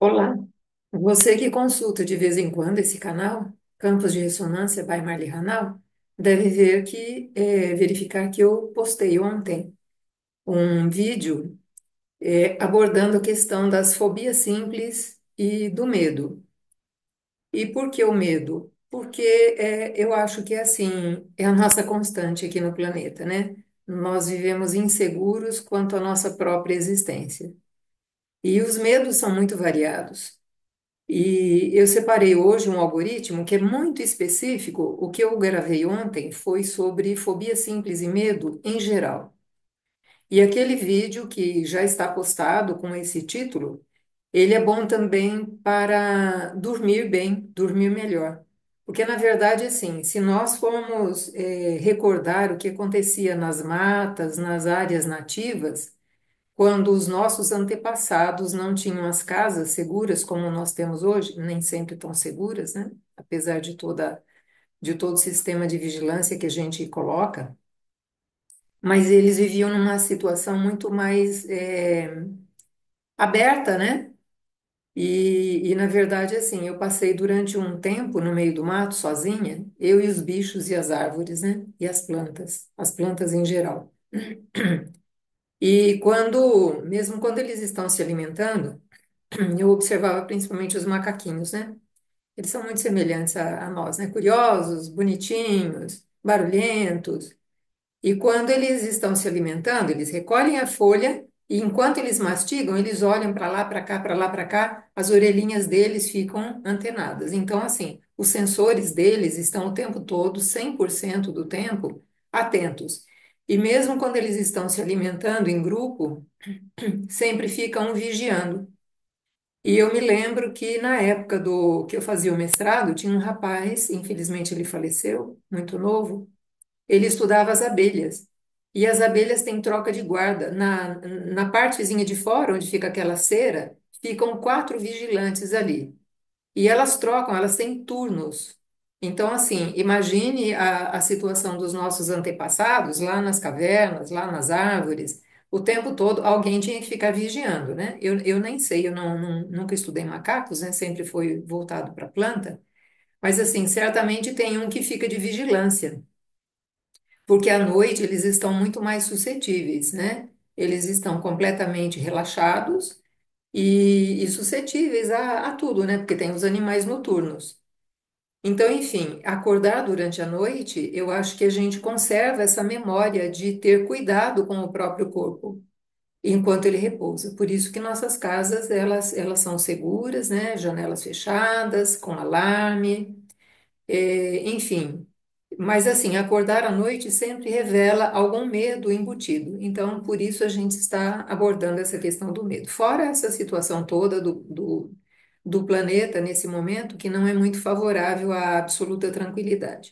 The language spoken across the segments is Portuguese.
Olá, você que consulta de vez em quando esse canal, Campos de Ressonância by Marli Hanau, deve verificar que eu postei ontem um vídeo abordando a questão das fobias simples e do medo. E por que o medo? Porque eu acho que assim, é a nossa constante aqui no planeta, né? Nós vivemos inseguros quanto à nossa própria existência. E os medos são muito variados. E eu separei hoje um algoritmo que é muito específico. O que eu gravei ontem foi sobre fobia simples e medo em geral. E aquele vídeo que já está postado com esse título, ele é bom também para dormir bem, dormir melhor. Porque, na verdade, assim, se nós formos recordar o que acontecia nas matas, nas áreas nativas, quando os nossos antepassados não tinham as casas seguras como nós temos hoje, nem sempre tão seguras, né? Apesar de todo o sistema de vigilância que a gente coloca, mas eles viviam numa situação muito mais aberta, né? Na verdade, assim, eu passei durante um tempo no meio do mato sozinha, eu e os bichos e as árvores, né? E as plantas em geral. Mesmo quando eles estão se alimentando, eu observava principalmente os macaquinhos, né? Eles são muito semelhantes a nós, né? Curiosos, bonitinhos, barulhentos. E quando eles estão se alimentando, eles recolhem a folha e enquanto eles mastigam, eles olham para lá, para cá, para lá, para cá, as orelhinhas deles ficam antenadas. Então, assim, os sensores deles estão o tempo todo, 100% do tempo, atentos. E mesmo quando eles estão se alimentando em grupo, sempre ficam vigiando. E eu me lembro que na época do que eu fazia o mestrado, tinha um rapaz, infelizmente ele faleceu, muito novo, ele estudava as abelhas. E as abelhas têm troca de guarda. Na partezinha de fora, onde fica aquela cera, ficam quatro vigilantes ali. E elas trocam, elas têm turnos. Então, assim, imagine a situação dos nossos antepassados lá nas cavernas, lá nas árvores. O tempo todo alguém tinha que ficar vigiando, né? Eu nem sei, nunca estudei macacos, né? Sempre foi voltado para planta. Mas, assim, certamente tem um que fica de vigilância, porque à noite eles estão muito mais suscetíveis, né? Eles estão completamente relaxados e suscetíveis a tudo, né? Porque tem os animais noturnos. Então, enfim, acordar durante a noite, eu acho que a gente conserva essa memória de ter cuidado com o próprio corpo enquanto ele repousa. Por isso que nossas casas, elas são seguras, né? Janelas fechadas, com alarme, enfim. Mas assim, acordar à noite sempre revela algum medo embutido. Então, por isso a gente está abordando essa questão do medo. Fora essa situação toda do planeta nesse momento, que não é muito favorável à absoluta tranquilidade.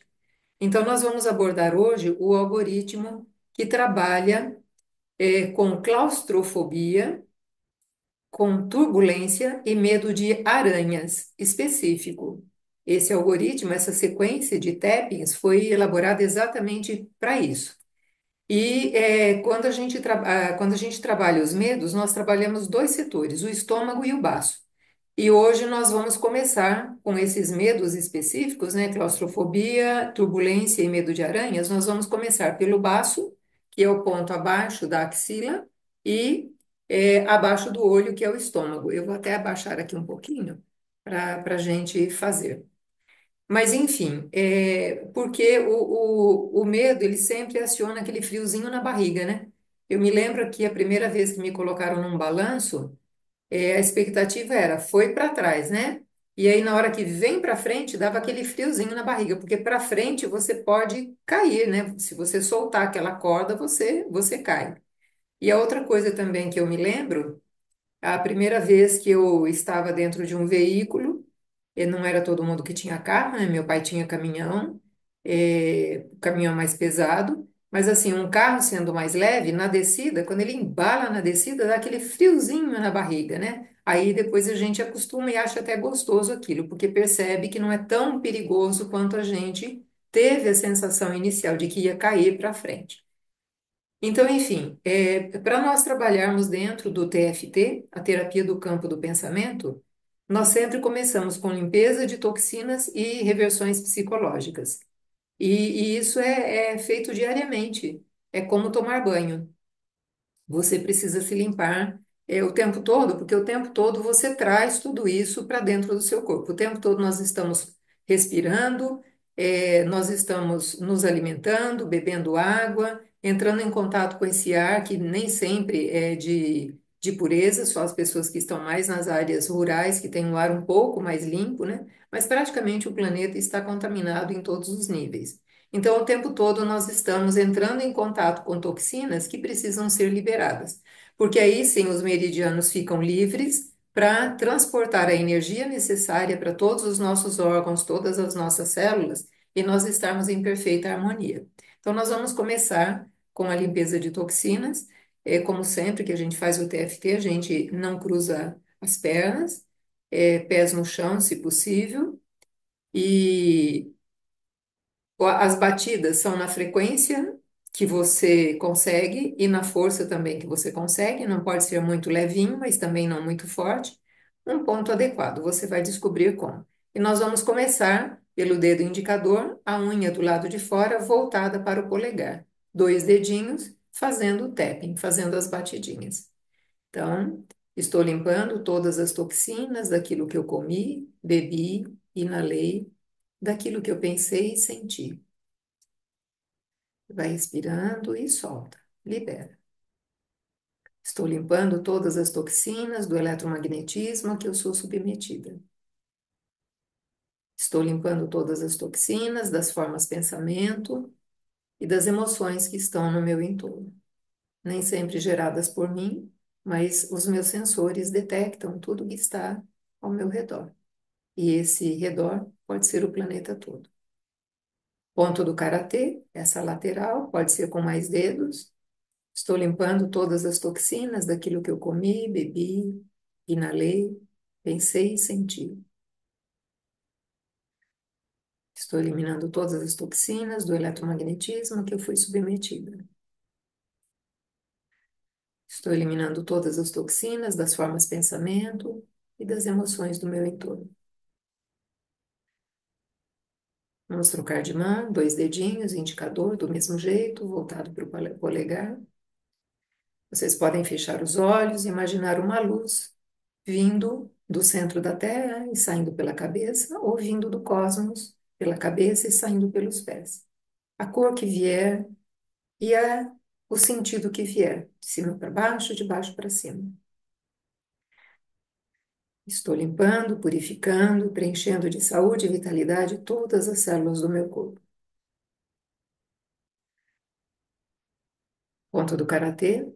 Então, nós vamos abordar hoje o algoritmo que trabalha com claustrofobia, com turbulência e medo de aranhas específico. Esse algoritmo, essa sequência de tappings foi elaborada exatamente para isso. Quando a gente trabalha os medos, nós trabalhamos dois setores, o estômago e o baço. E hoje nós vamos começar com esses medos específicos, né? Claustrofobia, turbulência e medo de aranhas. Nós vamos começar pelo baço, que é o ponto abaixo da axila, e abaixo do olho, que é o estômago. Eu vou até abaixar aqui um pouquinho para a gente fazer. Mas, enfim, porque o medo, ele sempre aciona aquele friozinho na barriga, né? Eu me lembro que a primeira vez que me colocaram num balanço, a expectativa era, foi para trás, né? E aí, na hora que vem para frente, dava aquele friozinho na barriga, porque para frente você pode cair, né? Se você soltar aquela corda, você cai. E a outra coisa também que eu me lembro, a primeira vez que eu estava dentro de um veículo, e não era todo mundo que tinha carro, né? Meu pai tinha caminhão, caminhão mais pesado, mas assim, um carro sendo mais leve, na descida, quando ele embala na descida, dá aquele friozinho na barriga, né? Aí depois a gente acostuma e acha até gostoso aquilo, porque percebe que não é tão perigoso quanto a gente teve a sensação inicial de que ia cair para frente. Então, enfim, para nós trabalharmos dentro do TFT, a terapia do campo do pensamento, Nós sempre começamos com limpeza de toxinas e reversões psicológicas. E isso é feito diariamente. É como tomar banho. Você precisa se limpar o tempo todo, porque o tempo todo você traz tudo isso para dentro do seu corpo. O tempo todo nós estamos respirando, nós estamos nos alimentando, bebendo água, entrando em contato com esse ar que nem sempre é de pureza, só as pessoas que estão mais nas áreas rurais, que têm um ar um pouco mais limpo, né? Mas praticamente o planeta está contaminado em todos os níveis. Então, o tempo todo nós estamos entrando em contato com toxinas que precisam ser liberadas, porque aí sim os meridianos ficam livres para transportar a energia necessária para todos os nossos órgãos, todas as nossas células e nós estarmos em perfeita harmonia. Então, nós vamos começar com a limpeza de toxinas. Como sempre que a gente faz o TFT, a gente não cruza as pernas, pés no chão, se possível, e as batidas são na frequência que você consegue e na força também que você consegue. Não pode ser muito levinho, mas também não muito forte. Um ponto adequado, você vai descobrir como. E nós vamos começar pelo dedo indicador, a unha do lado de fora voltada para o polegar. Dois dedinhos fazendo o tapping, fazendo as batidinhas. Então, estou limpando todas as toxinas daquilo que eu comi, bebi, inalei, daquilo que eu pensei e senti. Vai inspirando e solta. Libera. Estou limpando todas as toxinas do eletromagnetismo a que eu sou submetida. Estou limpando todas as toxinas das formas pensamento e das emoções que estão no meu entorno. Nem sempre geradas por mim, mas os meus sensores detectam tudo que está ao meu redor. E esse redor pode ser o planeta todo. Ponto do karatê, essa lateral, pode ser com mais dedos. Estou limpando todas as toxinas daquilo que eu comi, bebi, inalei, pensei e senti. Estou eliminando todas as toxinas do eletromagnetismo a que eu fui submetida. Estou eliminando todas as toxinas das formas pensamento e das emoções do meu entorno. Vamos trocar de mão, dois dedinhos, indicador do mesmo jeito, voltado para o polegar. Vocês podem fechar os olhos e imaginar uma luz vindo do centro da Terra e saindo pela cabeça, ou vindo do cosmos pela cabeça e saindo pelos pés. A cor que vier e o sentido que vier, de cima para baixo, de baixo para cima. Estou limpando, purificando, preenchendo de saúde e vitalidade todas as células do meu corpo. Ponto do karatê.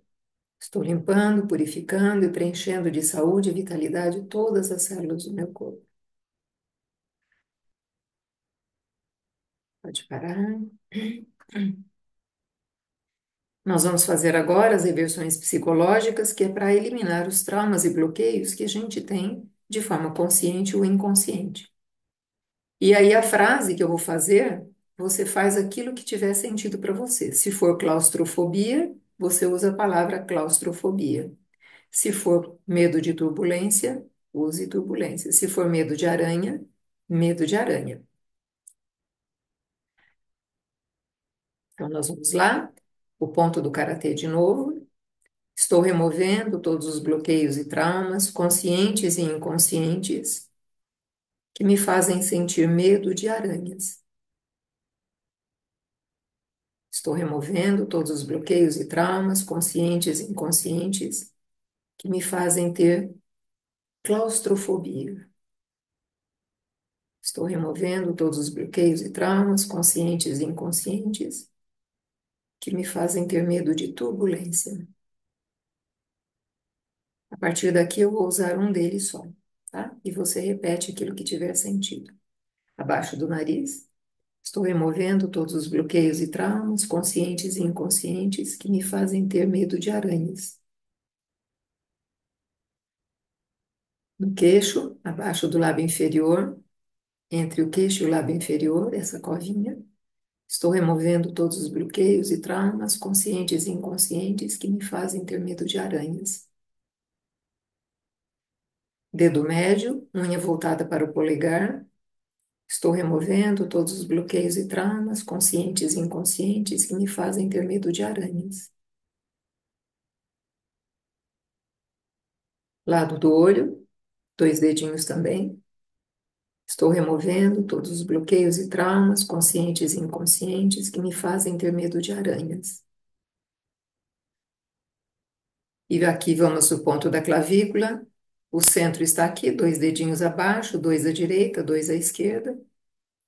Estou limpando, purificando e preenchendo de saúde e vitalidade todas as células do meu corpo. Pode parar. Nós vamos fazer agora as reversões psicológicas, que é para eliminar os traumas e bloqueios que a gente tem de forma consciente ou inconsciente. E aí a frase que eu vou fazer, você faz aquilo que tiver sentido para você. Se for claustrofobia, você usa a palavra claustrofobia. Se for medo de turbulência, use turbulência. Se for medo de aranha, medo de aranha. Então nós vamos lá, o ponto do karatê de novo. Estou removendo todos os bloqueios e traumas, conscientes e inconscientes, que me fazem sentir medo de aranhas. Estou removendo todos os bloqueios e traumas, conscientes e inconscientes, que me fazem ter claustrofobia. Estou removendo todos os bloqueios e traumas, conscientes e inconscientes, que me fazem ter medo de turbulência. A partir daqui eu vou usar um deles só, tá? E você repete aquilo que tiver sentido. Abaixo do nariz. Estou removendo todos os bloqueios e traumas, conscientes e inconscientes, que me fazem ter medo de aranhas. No queixo, abaixo do lábio inferior, entre o queixo e o lábio inferior, essa covinha, estou removendo todos os bloqueios e traumas, conscientes e inconscientes, que me fazem ter medo de aranhas. Dedo médio, unha voltada para o polegar. Estou removendo todos os bloqueios e traumas, conscientes e inconscientes, que me fazem ter medo de aranhas. Lado do olho, dois dedinhos também. Estou removendo todos os bloqueios e traumas, conscientes e inconscientes, que me fazem ter medo de aranhas. E aqui vamos o ponto da clavícula. O centro está aqui, dois dedinhos abaixo, dois à direita, dois à esquerda.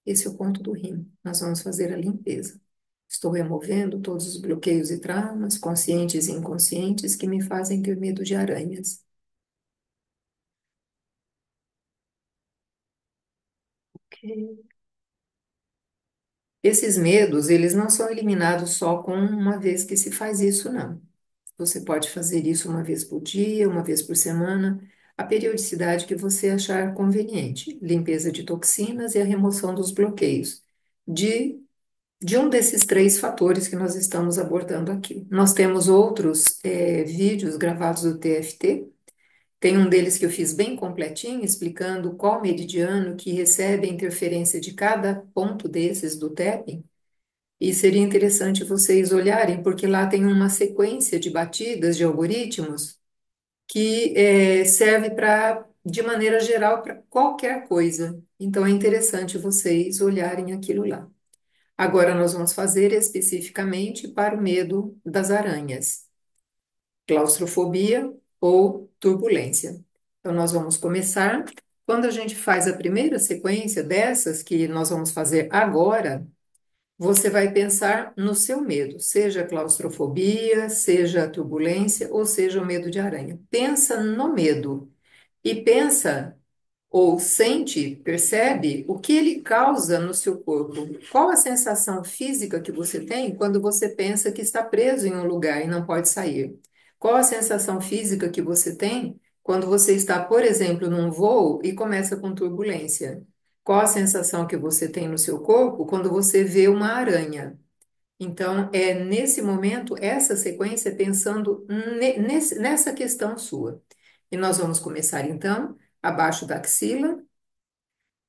Esse é o ponto do rim. Nós vamos fazer a limpeza. Estou removendo todos os bloqueios e traumas, conscientes e inconscientes, que me fazem ter medo de aranhas. Ok. Esses medos, eles não são eliminados só com uma vez que se faz isso, não. Você pode fazer isso uma vez por dia, uma vez por semana, a periodicidade que você achar conveniente. Limpeza de toxinas e a remoção dos bloqueios. De de um desses três fatores que nós estamos abordando aqui. Nós temos outros vídeos gravados do TFT. Tem um deles que eu fiz bem completinho, explicando qual meridiano que recebe a interferência de cada ponto desses do tapping. E seria interessante vocês olharem, porque lá tem uma sequência de batidas de algoritmos que serve para, de maneira geral, para qualquer coisa. Então é interessante vocês olharem aquilo lá. Agora nós vamos fazer especificamente para o medo das aranhas, claustrofobia ou turbulência. Então nós vamos começar. Quando a gente faz a primeira sequência dessas que nós vamos fazer agora, você vai pensar no seu medo, seja claustrofobia, seja turbulência ou seja o medo de aranha. Pensa no medo e pensa ou sente, percebe o que ele causa no seu corpo. Qual a sensação física que você tem quando você pensa que está preso em um lugar e não pode sair? Qual a sensação física que você tem quando você está, por exemplo, num voo e começa com turbulência? Qual a sensação que você tem no seu corpo quando você vê uma aranha? Então, é nesse momento, essa sequência, pensando nessa questão sua. E nós vamos começar, então, abaixo da axila,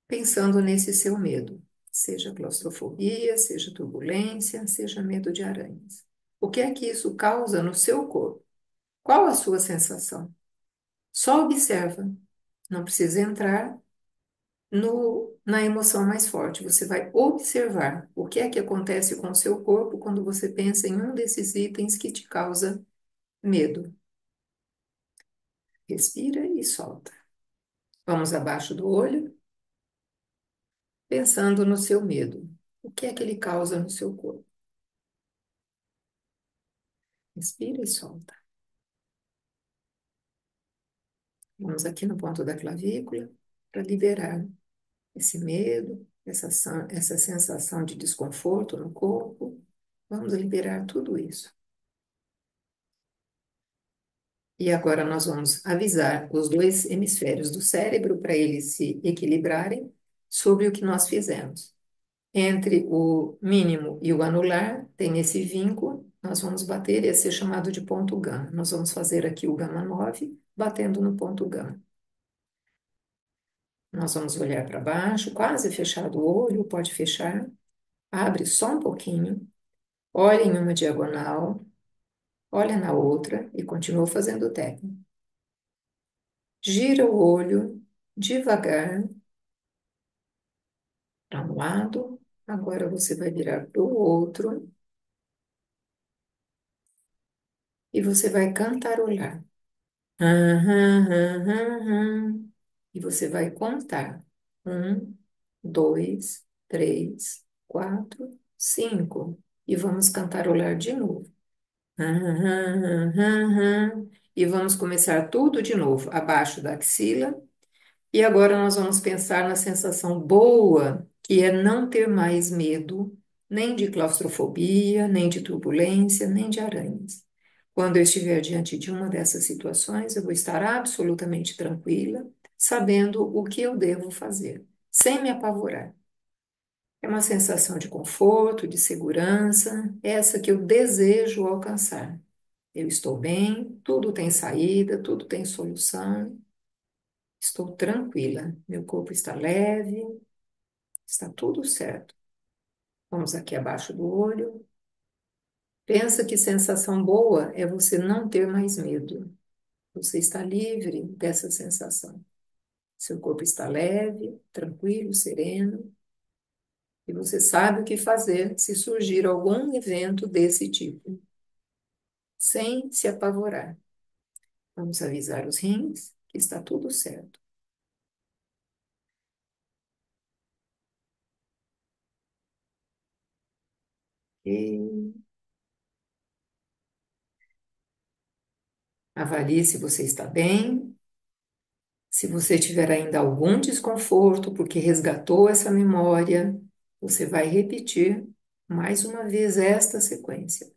pensando nesse seu medo, seja claustrofobia, seja turbulência, seja medo de aranhas. O que é que isso causa no seu corpo? Qual a sua sensação? Só observa, não precisa entrar na emoção mais forte. Você vai observar o que é que acontece com o seu corpo quando você pensa em um desses itens que te causa medo. Respira e solta. Vamos abaixo do olho, pensando no seu medo. O que é que ele causa no seu corpo? Respira e solta. Vamos aqui no ponto da clavícula para liberar esse medo, essa sensação de desconforto no corpo. Vamos liberar tudo isso. E agora nós vamos avisar os dois hemisférios do cérebro para eles se equilibrarem sobre o que nós fizemos. Entre o mínimo e o anular tem esse vínculo, nós vamos bater, esse é chamado de ponto gama. Nós vamos fazer aqui o gama 9 batendo no ponto gama. Nós vamos olhar para baixo, quase fechado o olho, pode fechar. Abre só um pouquinho, olha em uma diagonal, olha na outra e continua fazendo o técnico. Gira o olho devagar para um lado, agora você vai virar para o outro e você vai cantarolar. Aham, aham, aham. E você vai contar. 1, 2, 3, 4, 5. E vamos cantarolar de novo. Aham, aham, aham. E vamos começar tudo de novo, abaixo da axila. E agora nós vamos pensar na sensação boa, que é não ter mais medo, nem de claustrofobia, nem de turbulência, nem de aranhas. Quando eu estiver diante de uma dessas situações, eu vou estar absolutamente tranquila, sabendo o que eu devo fazer, sem me apavorar. É uma sensação de conforto, de segurança, essa que eu desejo alcançar. Eu estou bem, tudo tem saída, tudo tem solução. Estou tranquila. Meu corpo está leve, está tudo certo. Vamos aqui abaixo do olho. Pensa que sensação boa é você não ter mais medo. Você está livre dessa sensação. Seu corpo está leve, tranquilo, sereno, e você sabe o que fazer se surgir algum evento desse tipo, sem se apavorar. Vamos avisar os rins que está tudo certo. E avalie se você está bem. Se você tiver ainda algum desconforto porque resgatou essa memória, você vai repetir mais uma vez esta sequência.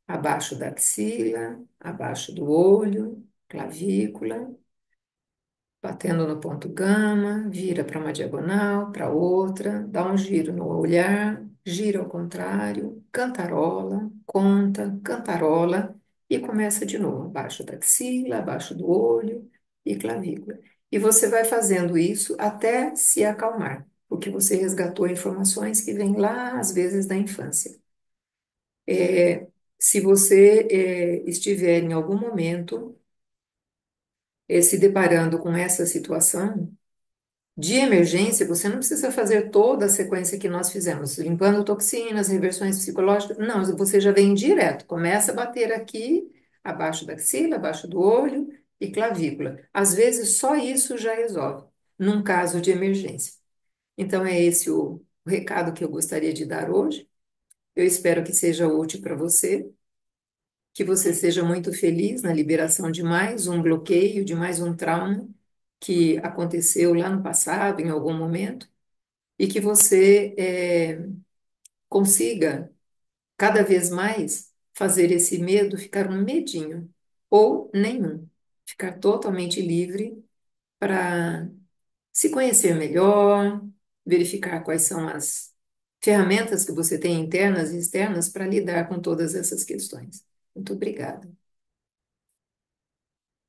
Abaixo da axila, abaixo do olho, clavícula, batendo no ponto gama, vira para uma diagonal, para outra, dá um giro no olhar, gira ao contrário, cantarola, conta, cantarola e começa de novo, abaixo da axila, abaixo do olho e clavícula. E você vai fazendo isso até se acalmar, porque você resgatou informações que vêm lá, às vezes, da infância. Se você estiver em algum momento se deparando com essa situação, de emergência, você não precisa fazer toda a sequência que nós fizemos, limpando toxinas, reversões psicológicas. Não, você já vem direto. Começa a bater aqui, abaixo da axila, abaixo do olho e clavícula. Às vezes, só isso já resolve, num caso de emergência. Então, é esse o recado que eu gostaria de dar hoje. Eu espero que seja útil para você, que você seja muito feliz na liberação de mais um bloqueio, de mais um trauma que aconteceu lá no passado, em algum momento e que você consiga cada vez mais fazer esse medo ficar um medinho ou nenhum, ficar totalmente livre para se conhecer melhor, verificar quais são as ferramentas que você tem internas e externas para lidar com todas essas questões. Muito obrigada.